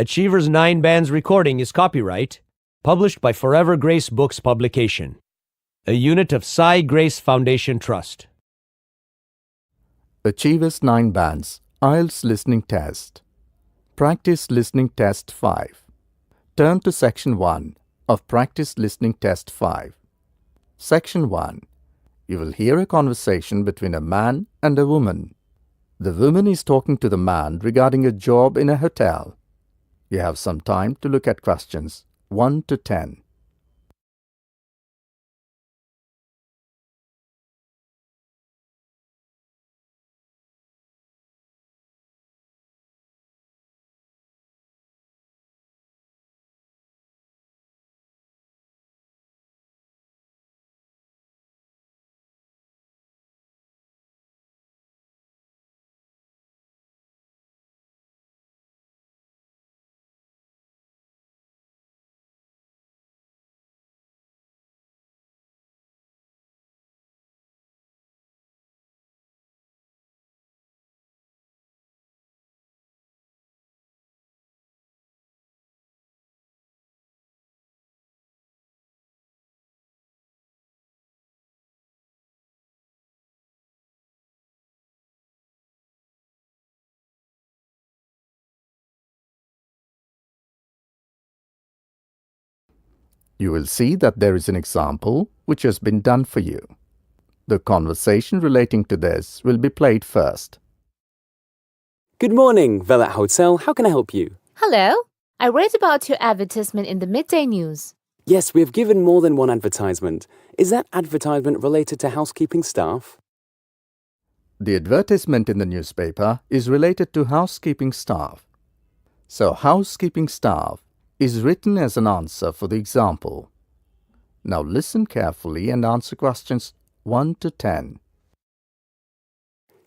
Achiever's 9 Bands recording is copyright, published by Forever Grace Books Publication, a unit of Sai Grace Foundation Trust. Achiever's 9 Bands IELTS Listening Test. Practice Listening Test 5. Turn to Section 1 of Practice Listening Test 5. Section 1. You will hear a conversation between a man and a woman. The woman is talking to the man regarding a job in a hotel. You have some time to look at questions 1 to 10. You will see that there is an example which has been done for you. The conversation relating to this will be played first. Good morning, Velat Hotel. How can I help you? Hello. I read about your advertisement in the midday news. Yes, we have given more than one advertisement. Is that advertisement related to housekeeping staff? The advertisement in the newspaper is related to housekeeping staff. So, housekeeping staff is written as an answer for the example. Now listen carefully and answer questions 1 to 10.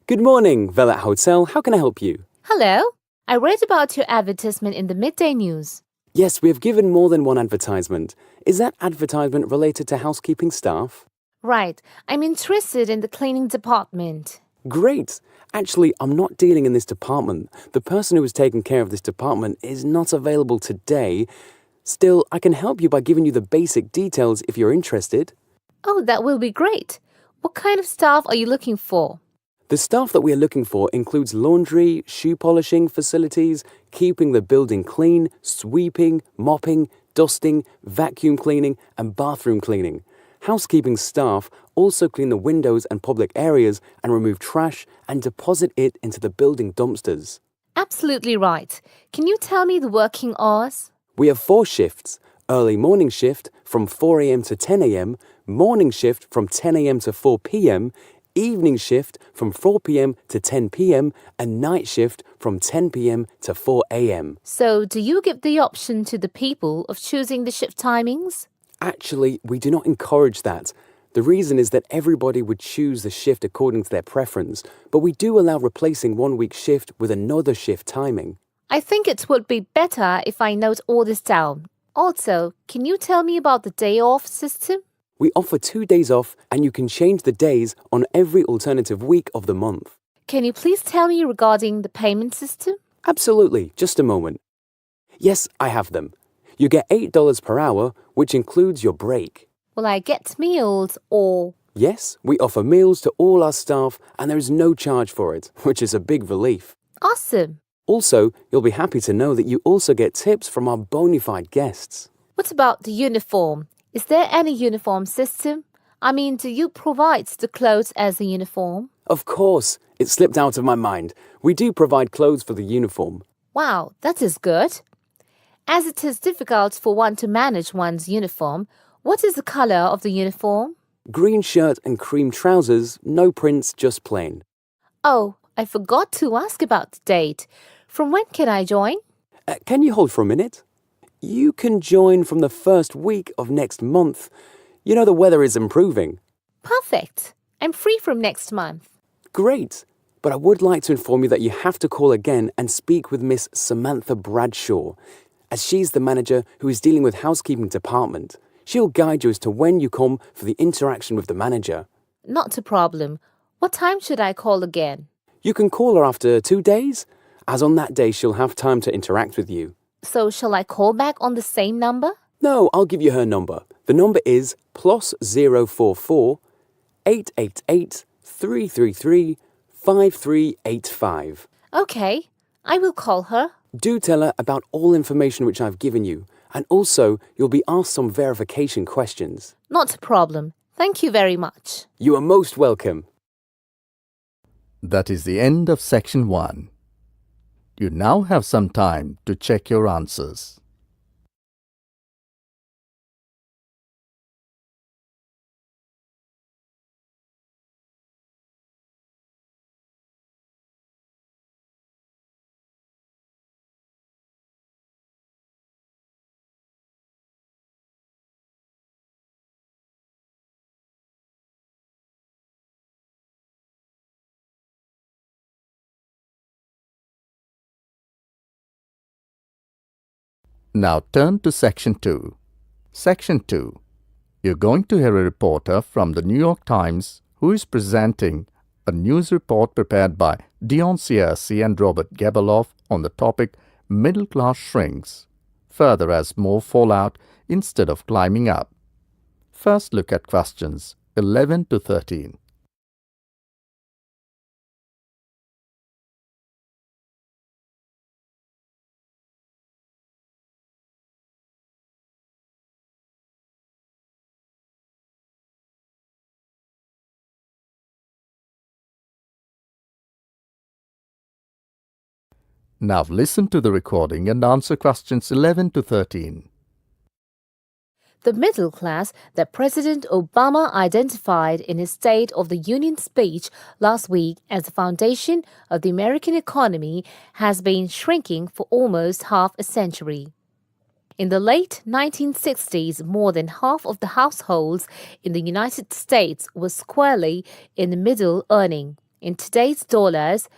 Good morning, Velat Hotel. How can I help you? Hello. I read about your advertisement in the midday news. Yes, we have given more than one advertisement. Is that advertisement related to housekeeping staff? Right. I'm interested in the cleaning department. Great! Actually, I'm not dealing in this department. The person who is taking care of this department is not available today. Still, I can help you by giving you the basic details if you're interested. Oh, that will be great. What kind of staff are you looking for? The staff that we are looking for includes laundry, shoe polishing facilities, keeping the building clean, sweeping, mopping, dusting, vacuum cleaning, and bathroom cleaning. Housekeeping staff also clean the windows and public areas and remove trash and deposit it into the building dumpsters. Absolutely right. Can you tell me the working hours? We have 4 shifts. Early morning shift from 4 a.m. to 10 a.m., morning shift from 10 a.m. to 4 p.m., evening shift from 4 p.m. to 10 p.m., and night shift from 10 p.m. to 4 a.m. So, do you give the option to the people of choosing the shift timings? Actually, we do not encourage that. The reason is that everybody would choose the shift according to their preference, but we do allow replacing 1 week's shift with another shift timing. I think it would be better if I note all this down. Also, can you tell me about the day off system? We offer 2 days off and you can change the days on every alternative week of the month. Can you please tell me regarding the payment system? Absolutely, just a moment. Yes, I have them. You get $8 per hour, which includes your break. Will I get meals or... Yes, we offer meals to all our staff and there is no charge for it, which is a big relief. Awesome. Also, you'll be happy to know that you also get tips from our bona fide guests. What about the uniform? Is there any uniform system? I mean, do you provide the clothes as a uniform? Of course, it slipped out of my mind. We do provide clothes for the uniform. Wow, that is good. As it is difficult for one to manage one's uniform, what is the colour of the uniform? Green shirt and cream trousers, no prints, just plain. Oh, I forgot to ask about the date. From when can I join? Can you hold for a minute? You can join from the first week of next month. You know the weather is improving. Perfect. I'm free from next month. Great. But I would like to inform you that you have to call again and speak with Miss Samantha Bradshaw, as she's the manager who is dealing with housekeeping department. She'll guide you as to when you come for the interaction with the manager. Not a problem. What time should I call again? You can call her after 2 days, as on that day she'll have time to interact with you. So shall I call back on the same number? No, I'll give you her number. The number is +044 888 333 5385. Okay, I will call her. Do tell her about all information which I've given you, and also you'll be asked some verification questions. Not a problem. Thank you very much. You are most welcome. That is the end of section 1. You now have some time to check your answers. Now turn to section 2. Section 2. You're going to hear a reporter from the New York Times who is presenting a news report prepared by Dion Searcy and Robert Gebeloff on the topic Middle Class Shrinks, further as more fallout instead of climbing up. First look at questions 11 to 13. Now listen to the recording and answer questions 11 to 13. The middle class that President Obama identified in his State of the Union speech last week as the foundation of the American economy has been shrinking for almost half a century. In the late 1960s, more than half of the households in the United States were squarely in the middle, earning, in today's dollars,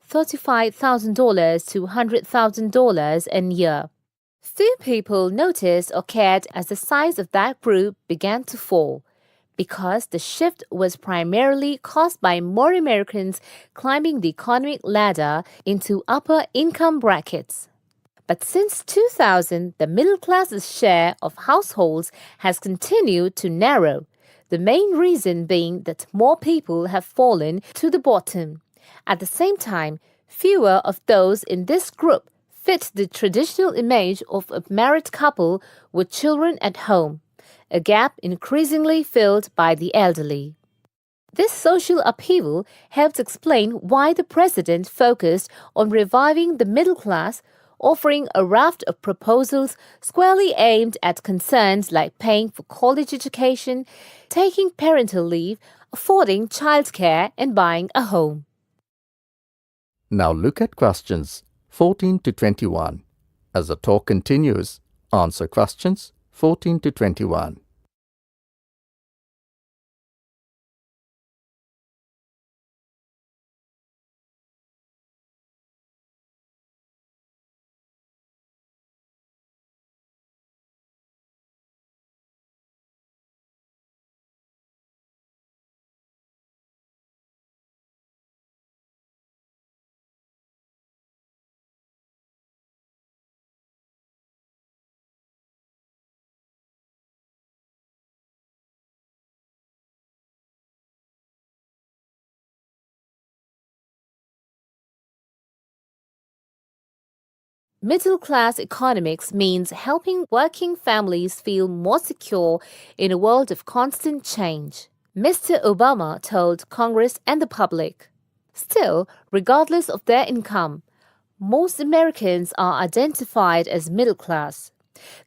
$35,000 to $100,000 a year. Few people noticed or cared as the size of that group began to fall, because the shift was primarily caused by more Americans climbing the economic ladder into upper income brackets. But since 2000, the middle class's share of households has continued to narrow, the main reason being that more people have fallen to the bottom. At the same time, fewer of those in this group fit the traditional image of a married couple with children at home, a gap increasingly filled by the elderly. This social upheaval helps explain why the president focused on reviving the middle class, offering a raft of proposals squarely aimed at concerns like paying for college education, taking parental leave, affording childcare, and buying a home. Now look at questions 14 to 21. As the talk continues, answer questions 14 to 21. Middle-class economics means helping working families feel more secure in a world of constant change, Mr. Obama told Congress and the public. Still, regardless of their income, most Americans are identified as middle class.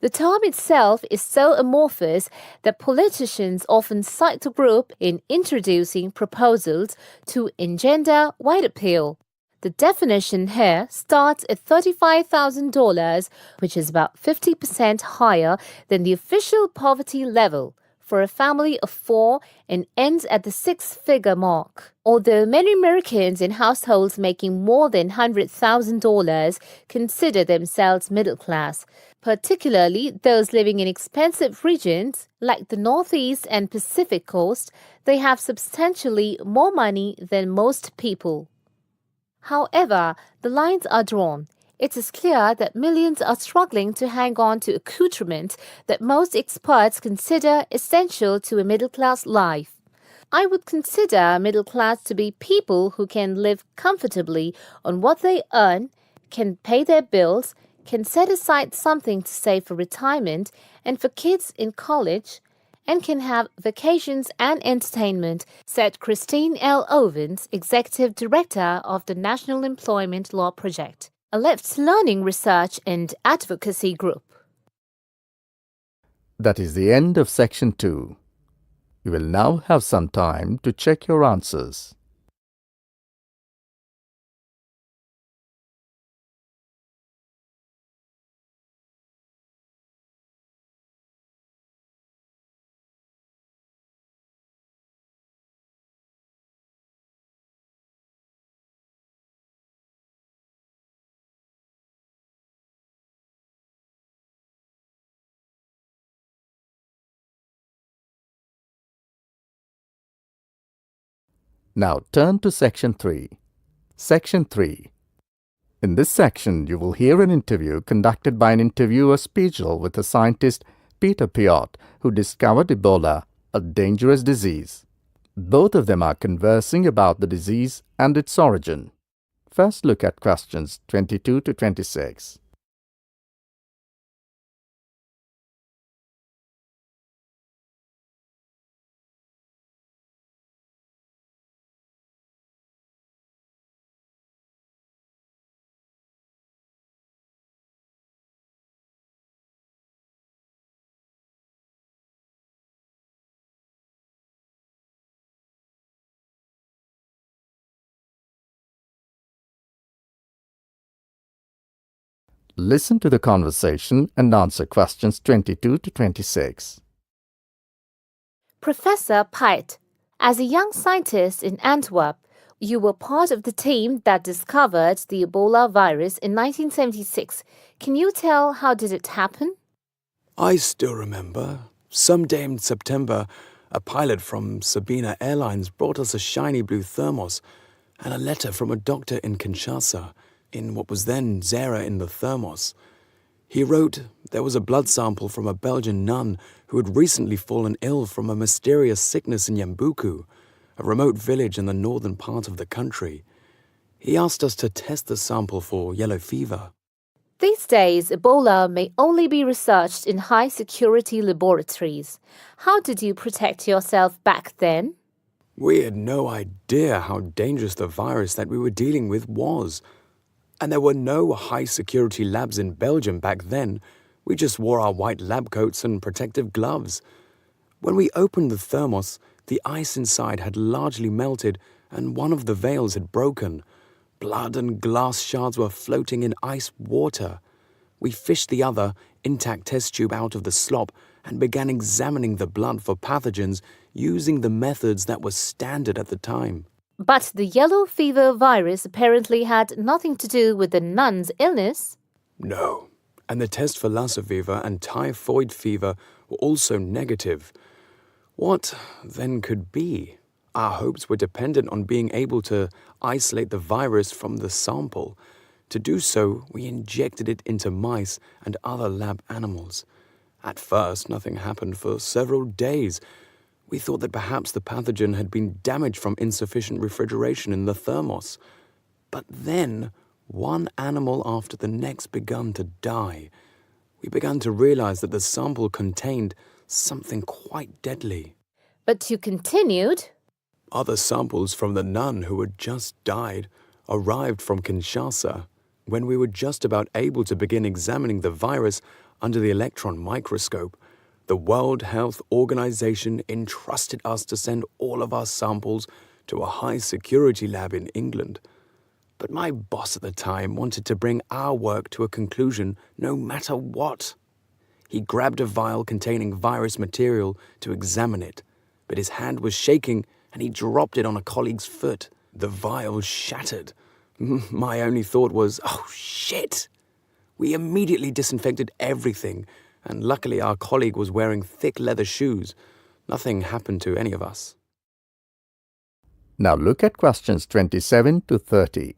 The term itself is so amorphous that politicians often cite the group in introducing proposals to engender wide appeal. The definition here starts at $35,000, which is about 50% higher than the official poverty level for a family of 4 and ends at the 6-figure mark. Although many Americans in households making more than $100,000 consider themselves middle class, particularly those living in expensive regions like the Northeast and Pacific Coast, they have substantially more money than most people. However, the lines are drawn. It is clear that millions are struggling to hang on to accoutrement that most experts consider essential to a middle-class life. I would consider middle class to be people who can live comfortably on what they earn, can pay their bills, can set aside something to save for retirement and for kids in college, and can have vacations and entertainment, said Christine L. Owens, Executive Director of the National Employment Law Project, a lives learning research and advocacy group. That is the end of section 2. You will now have some time to check your answers. Now turn to section 3. Section 3. In this section, you will hear an interview conducted by an interviewer special with the scientist Peter Piot, who discovered Ebola, a dangerous disease. Both of them are conversing about the disease and its origin. First, look at questions 22 to 26. Listen to the conversation and answer questions 22 to 26. Professor Piot, as a young scientist in Antwerp, you were part of the team that discovered the Ebola virus in 1976. Can you tell how did it happen? I still remember. Someday in September, a pilot from Sabina Airlines brought us a shiny blue thermos and a letter from a doctor in Kinshasa, in what was then Zara in the thermos. He wrote there was a blood sample from a Belgian nun who had recently fallen ill from a mysterious sickness in Yambuku, a remote village in the northern part of the country. He asked us to test the sample for yellow fever. These days, Ebola may only be researched in high-security laboratories. How did you protect yourself back then? We had no idea how dangerous the virus that we were dealing with was. And there were no high-security labs in Belgium back then. We just wore our white lab coats and protective gloves. When we opened the thermos, the ice inside had largely melted and one of the valves had broken. Blood and glass shards were floating in ice water. We fished the other, intact test tube out of the slop and began examining the blood for pathogens using the methods that were standard at the time. But the yellow fever virus apparently had nothing to do with the nun's illness. No, and the test for Lassa fever and typhoid fever were also negative. What then could be? Our hopes were dependent on being able to isolate the virus from the sample. To do so, we injected it into mice and other lab animals. At first, nothing happened for several days. We thought that perhaps the pathogen had been damaged from insufficient refrigeration in the thermos. But then, one animal after the next began to die. We began to realize that the sample contained something quite deadly. But you continued. Other samples from the nun who had just died arrived from Kinshasa when we were just about able to begin examining the virus under the electron microscope. The World Health Organization entrusted us to send all of our samples to a high-security lab in England. But my boss at the time wanted to bring our work to a conclusion no matter what. He grabbed a vial containing virus material to examine it, but his hand was shaking and he dropped it on a colleague's foot. The vial shattered. My only thought was, oh shit! We immediately disinfected everything, and luckily our colleague was wearing thick leather shoes. Nothing happened to any of us. Now look at questions 27 to 30.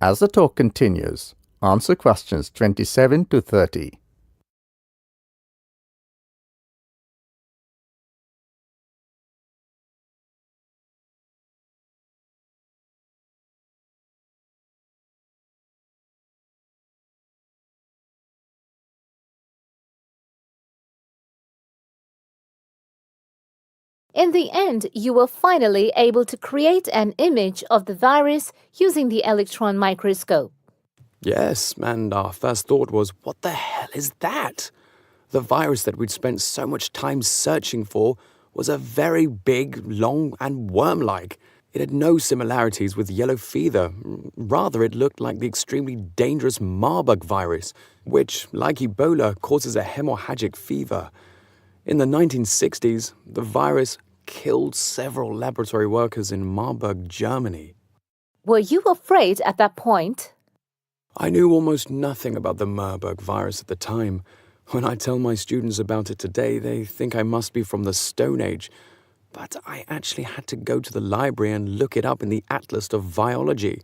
As the talk continues, Answer questions 27 to 30. In the end, you were finally able to create an image of the virus using the electron microscope. Yes, and our first thought was, what the hell is that? The virus that we'd spent so much time searching for was a very big, long, and worm-like. It had no similarities with yellow fever. Rather, it looked like the extremely dangerous Marburg virus, which, like Ebola, causes a hemorrhagic fever. In the 1960s, the virus killed several laboratory workers in Marburg, Germany. Were you afraid at that point? I knew almost nothing about the Marburg virus at the time. When I tell my students about it today, they think I must be from the Stone Age. But I actually had to go to the library and look it up in the Atlas of Virology.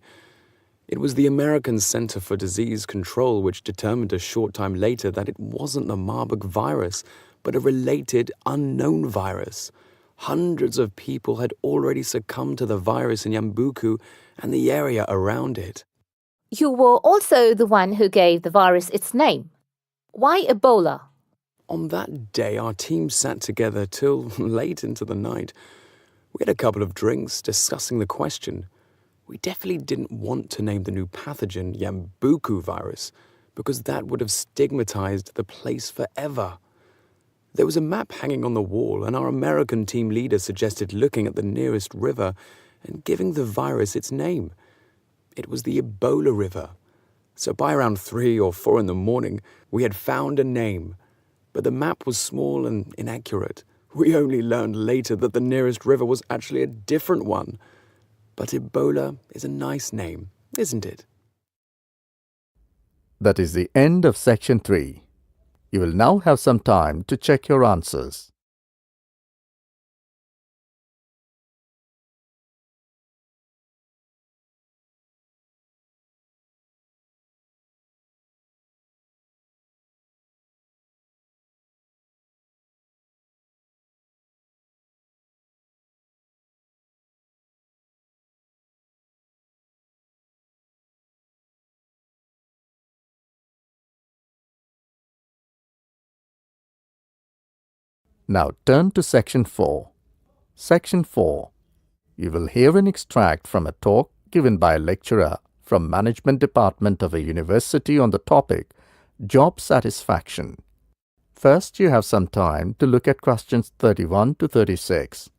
It was the American Center for Disease Control which determined a short time later that it wasn't the Marburg virus, but a related unknown virus. Hundreds of people had already succumbed to the virus in Yambuku and the area around it. You were also the one who gave the virus its name. Why Ebola? On that day, our team sat together till late into the night. We had a couple of drinks discussing the question. We definitely didn't want to name the new pathogen Yambuku virus because that would have stigmatized the place forever. There was a map hanging on the wall, and our American team leader suggested looking at the nearest river and giving the virus its name. It was the Ebola River. So by around 3 or 4 in the morning, we had found a name. But the map was small and inaccurate. We only learned later that the nearest river was actually a different one. But Ebola is a nice name, isn't it? That is the end of section 3. You will now have some time to check your answers. Now turn to section 4. Section 4. You will hear an extract from a talk given by a lecturer from Management Department of a university on the topic Job Satisfaction. First, you have some time to look at questions 31 to 36.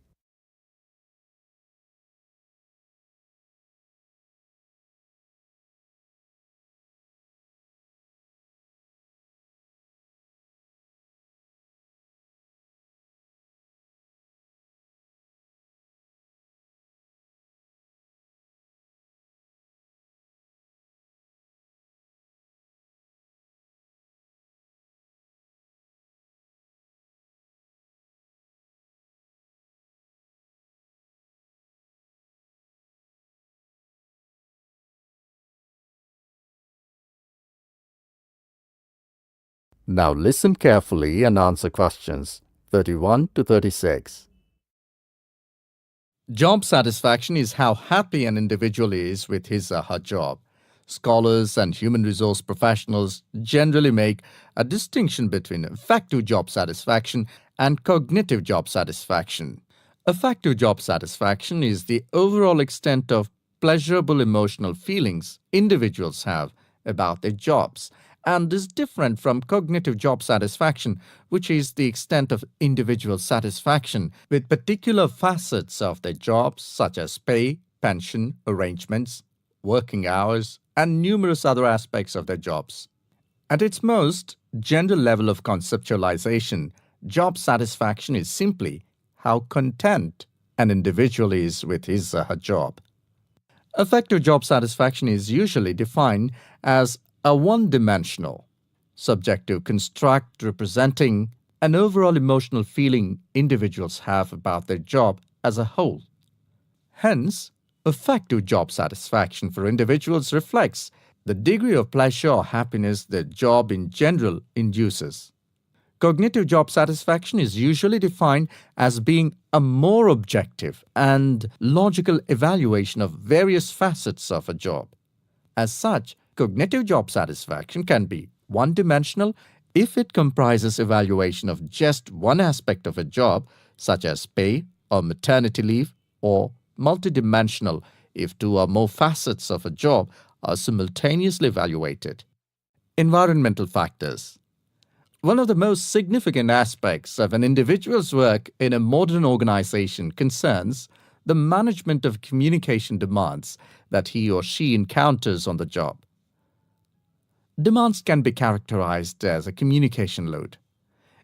Now listen carefully and answer questions 31 to 36. Job satisfaction is how happy an individual is with his or her job. Scholars and human resource professionals generally make a distinction between affective job satisfaction and cognitive job satisfaction. Affective job satisfaction is the overall extent of pleasurable emotional feelings individuals have about their jobs and is different from cognitive job satisfaction, which is the extent of individual satisfaction with particular facets of their jobs such as pay, pension, arrangements, working hours, and numerous other aspects of their jobs. At its most general level of conceptualization, job satisfaction is simply how content an individual is with his or her job. Affective job satisfaction is usually defined as a one-dimensional, subjective construct representing an overall emotional feeling individuals have about their job as a whole. Hence, affective job satisfaction for individuals reflects the degree of pleasure or happiness the job in general induces. Cognitive job satisfaction is usually defined as being a more objective and logical evaluation of various facets of a job. As such, cognitive job satisfaction can be one-dimensional if it comprises evaluation of just one aspect of a job, such as pay or maternity leave, or multidimensional if two or more facets of a job are simultaneously evaluated. Environmental factors. One of the most significant aspects of an individual's work in a modern organization concerns the management of communication demands that he or she encounters on the job. Demands can be characterized as a communication load.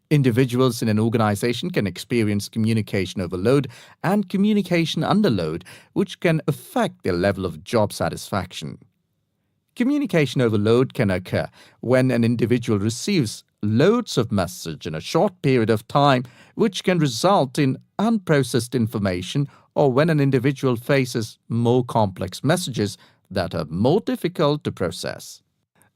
Individuals in an organization can experience communication overload and communication underload, which can affect their level of job satisfaction. Communication overload can occur when an individual receives loads of message in a short period of time, which can result in unprocessed information, or when an individual faces more complex messages that are more difficult to process.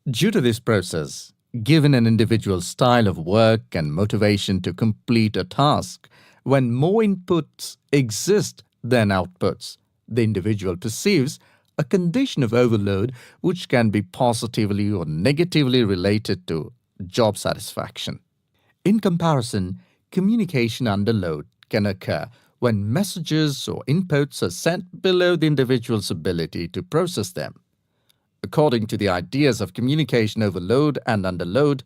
Due to this process, given an individual's style of work and motivation to complete a task, when more inputs exist than outputs, the individual perceives a condition of overload which can be positively or negatively related to job satisfaction. In comparison, communication underload can occur when messages or inputs are sent below the individual's ability to process them. According to the ideas of communication overload and underload,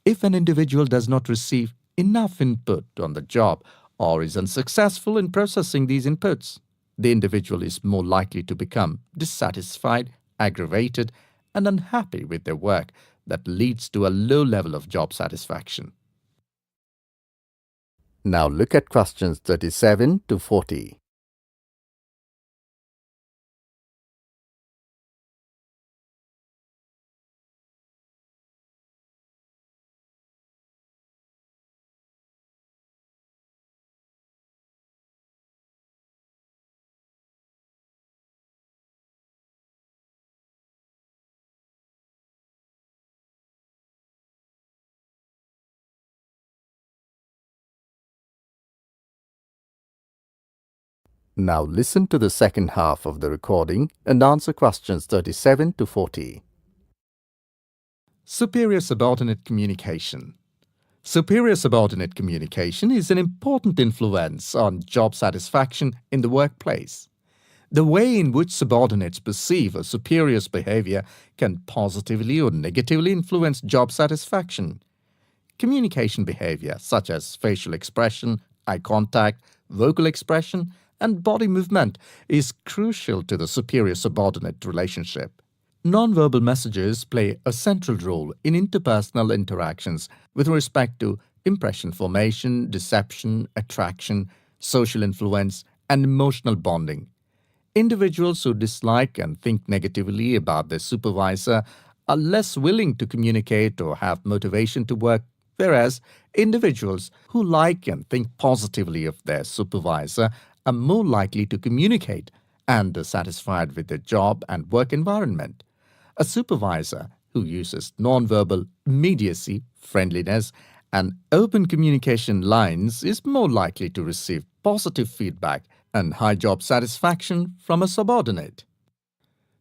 if an individual does not receive enough input on the job or is unsuccessful in processing these inputs, the individual is more likely to become dissatisfied, aggravated, and unhappy with their work that leads to a low level of job satisfaction. Now look at questions 37 to 40. Now listen to the second half of the recording and answer questions 37 to 40. Superior-subordinate communication. Superior-subordinate communication is an important influence on job satisfaction in the workplace. The way in which subordinates perceive a superior's behavior can positively or negatively influence job satisfaction. Communication behavior, such as facial expression, eye contact, vocal expression, and body movement, is crucial to the superior-subordinate relationship. Nonverbal messages play a central role in interpersonal interactions with respect to impression formation, deception, attraction, social influence, and emotional bonding. Individuals who dislike and think negatively about their supervisor are less willing to communicate or have motivation to work, whereas individuals who like and think positively of their supervisor are more likely to communicate and are satisfied with their job and work environment. A supervisor who uses nonverbal immediacy, friendliness, and open communication lines is more likely to receive positive feedback and high job satisfaction from a subordinate.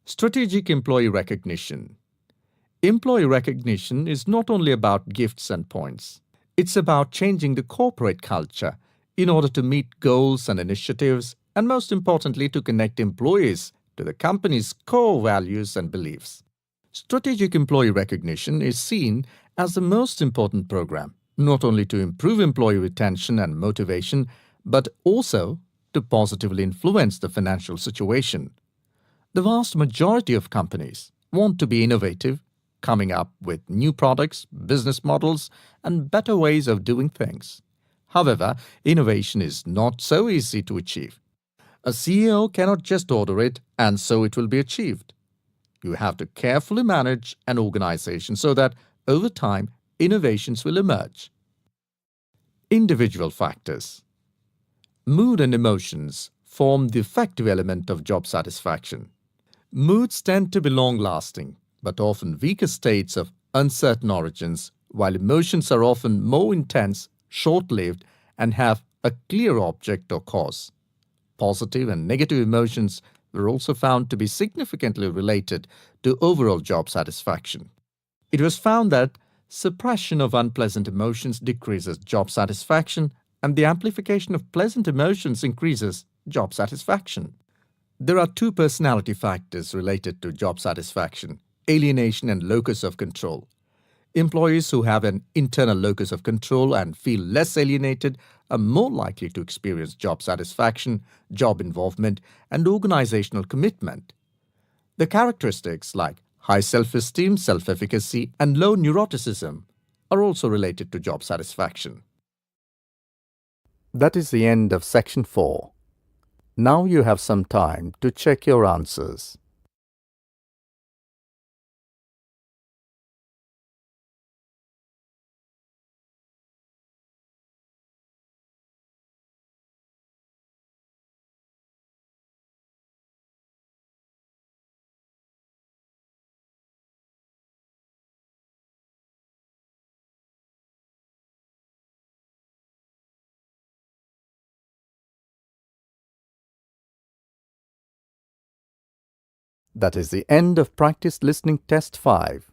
Strategic employee recognition. Employee recognition is not only about gifts and points. It's about changing the corporate culture in order to meet goals and initiatives, and most importantly, to connect employees to the company's core values and beliefs. Strategic employee recognition is seen as the most important program, not only to improve employee retention and motivation, but also to positively influence the financial situation. The vast majority of companies want to be innovative, coming up with new products, business models, and better ways of doing things. However, innovation is not so easy to achieve. A CEO cannot just order it and so it will be achieved. You have to carefully manage an organization so that, over time, innovations will emerge. Individual factors. Mood and emotions form the effective element of job satisfaction. Moods tend to be long-lasting, but often weaker states of uncertain origins, while emotions are often more intense, short-lived, and have a clear object or cause. Positive and negative emotions were also found to be significantly related to overall job satisfaction. It was found that suppression of unpleasant emotions decreases job satisfaction, and the amplification of pleasant emotions increases job satisfaction. There are two personality factors related to job satisfaction: alienation and locus of control. Employees who have an internal locus of control and feel less alienated are more likely to experience job satisfaction, job involvement, and organizational commitment. The characteristics like high self-esteem, self-efficacy, and low neuroticism are also related to job satisfaction. That is the end of section 4. Now you have some time to check your answers. That is the end of practice listening test 5.